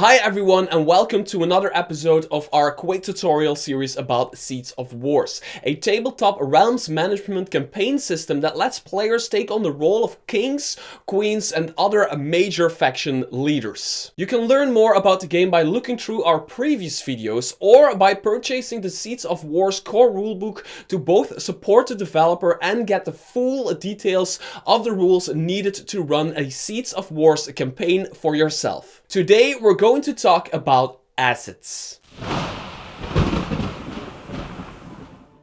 Hi everyone and welcome to another episode of our quick tutorial series about Seeds of Wars, a tabletop realms management campaign system that lets players take on the role of kings, queens and other major faction leaders. You can learn more about the game by looking through our previous videos or by purchasing the Seeds of Wars core rulebook to both support the developer and get the full details of the rules needed to run a Seeds of Wars campaign for yourself. Today we're going to talk about assets.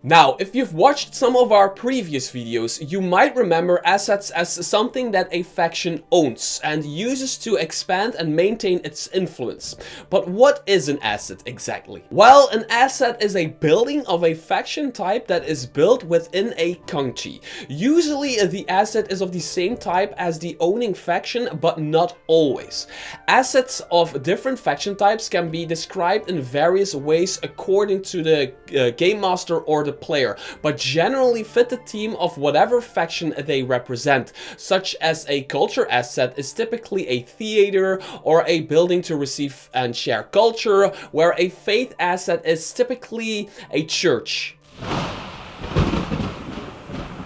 Now, if you've watched some of our previous videos, you might remember assets as something that a faction owns and uses to expand and maintain its influence. But what is an asset exactly? Well, an asset is a building of a faction type that is built within a county. Usually the asset is of the same type as the owning faction, but not always. Assets of different faction types can be described in various ways according to the game master or the player, but generally fit the theme of whatever faction they represent, such as a culture asset is typically a theater or a building to receive and share culture, where a faith asset is typically a church.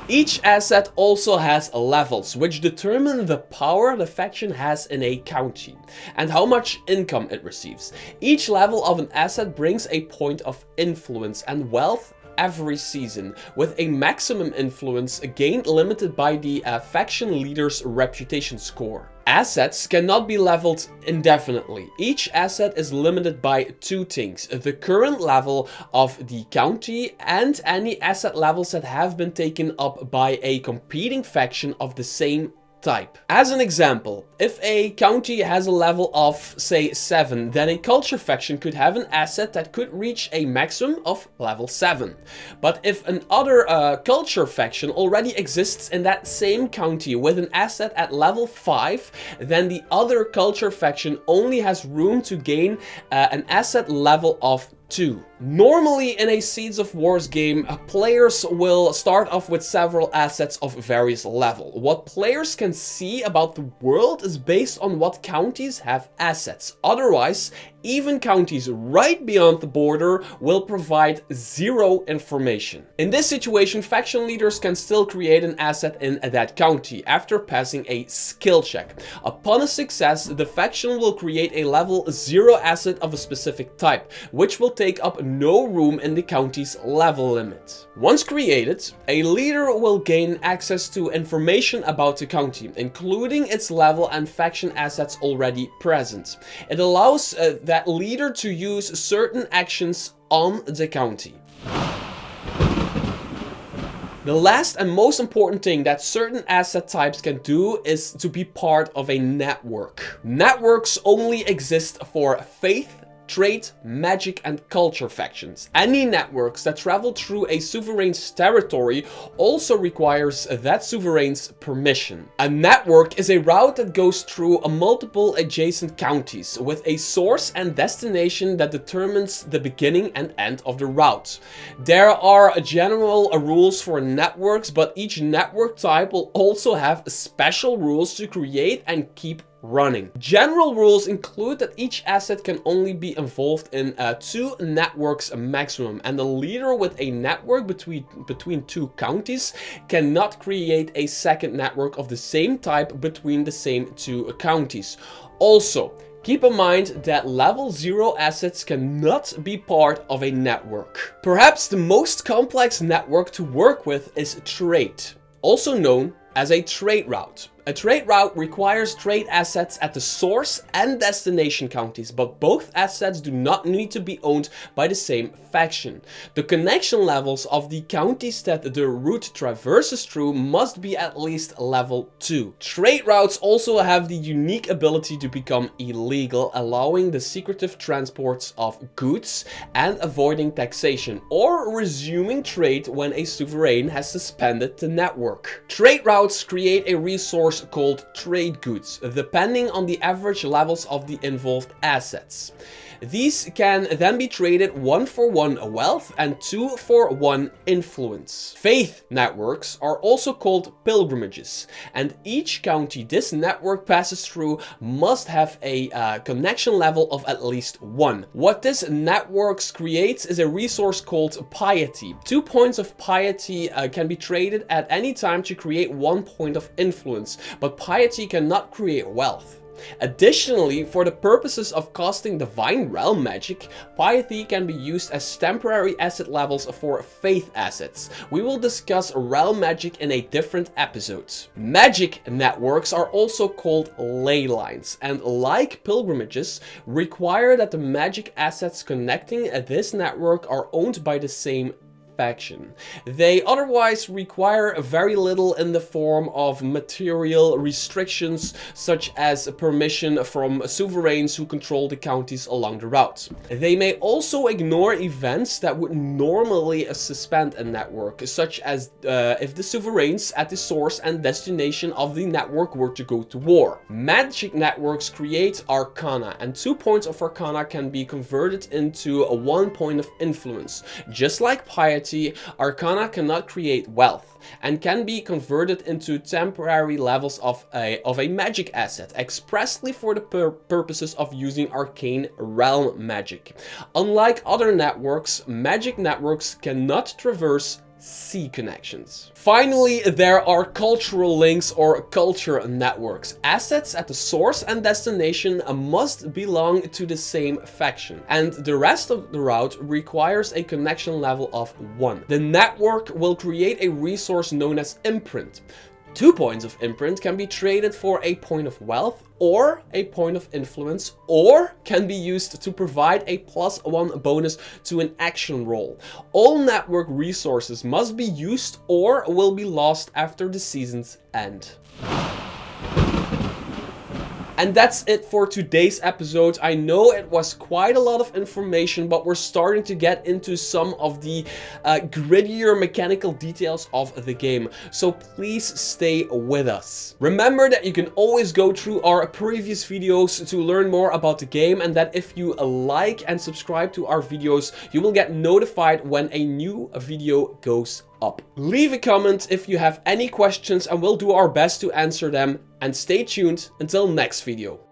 Each asset also has levels, which determine the power the faction has in a county and how much income it receives. Each level of an asset brings a point of influence and wealth every season, with a maximum influence gained limited by the faction leader's reputation score. Assets cannot be leveled indefinitely. Each asset is limited by two things: the current level of the county and any asset levels that have been taken up by a competing faction of the same type. As an example, if a county has a level of, say, 7, then a culture faction could have an asset that could reach a maximum of level 7. But if another culture faction already exists in that same county with an asset at level 5, then the other culture faction only has room to gain an asset level of 2. Normally in a Seeds of Wars game, players will start off with several assets of various level. What players can see about the world is based on what counties have assets. Otherwise, even counties right beyond the border will provide zero information. In this situation, faction leaders can still create an asset in that county after passing a skill check. Upon a success, the faction will create a level 0 asset of a specific type, which will take up no room in the county's level limit. Once created, a leader will gain access to information about the county, including its level and faction assets already present. It allows that leader to use certain actions on the county. The last and most important thing that certain asset types can do is to be part of a network. Networks only exist for faith, trade, magic and culture factions. Any networks that travel through a sovereign's territory also requires that sovereign's permission. A network is a route that goes through multiple adjacent counties with a source and destination that determines the beginning and end of the route. There are general rules for networks, but each network type will also have special rules to create and keep running. General rules include that each asset can only be involved in 2 networks maximum, and the leader with a network between 2 counties cannot create a second network of the same type between the same 2 counties. Also, keep in mind that level 0 assets cannot be part of a network. Perhaps the most complex network to work with is trade, also known as a trade route. A trade route requires trade assets at the source and destination counties, but both assets do not need to be owned by the same faction. The connection levels of the counties that the route traverses through must be at least level 2. Trade routes also have the unique ability to become illegal, allowing the secretive transports of goods and avoiding taxation, or resuming trade when a sovereign has suspended the network. Trade routes create a resource resource called trade goods, depending on the average levels of the involved assets. These can then be traded 1 for 1 wealth and 2 for 1 influence. Faith networks are also called pilgrimages, and each county this network passes through must have a connection level of at least 1. What this network creates is a resource called piety. 2 points of piety can be traded at any time to create 1 point of influence, but piety cannot create wealth. Additionally, for the purposes of casting divine realm magic, piety can be used as temporary asset levels for faith assets. We will discuss realm magic in a different episode. Magic networks are also called ley lines, and like pilgrimages, require that the magic assets connecting this network are owned by the same faction. They otherwise require very little in the form of material restrictions, such as permission from sovereigns who control the counties along the route. They may also ignore events that would normally suspend a network, such as if the sovereigns at the source and destination of the network were to go to war. Magic networks create arcana, and 2 points of arcana can be converted into 1 point of influence. Just like piety, arcana cannot create wealth and can be converted into temporary levels of a magic asset, expressly for the purposes of using arcane realm magic. Unlike other networks, magic networks cannot traverse sea connections. Finally, there are cultural links or culture networks. Assets at the source and destination must belong to the same faction, and the rest of the route requires a connection level of 1. The network will create a resource known as imprint. 2 points of imprint can be traded for a point of wealth or a point of influence, or can be used to provide a +1 bonus to an action roll. All network resources must be used or will be lost after the season's end. And that's it for today's episode. I know it was quite a lot of information, but we're starting to get into some of the grittier mechanical details of the game. So please stay with us. Remember that you can always go through our previous videos to learn more about the game, and that if you like and subscribe to our videos, you will get notified when a new video goes up. Leave a comment if you have any questions and we'll do our best to answer them, and stay tuned until next video.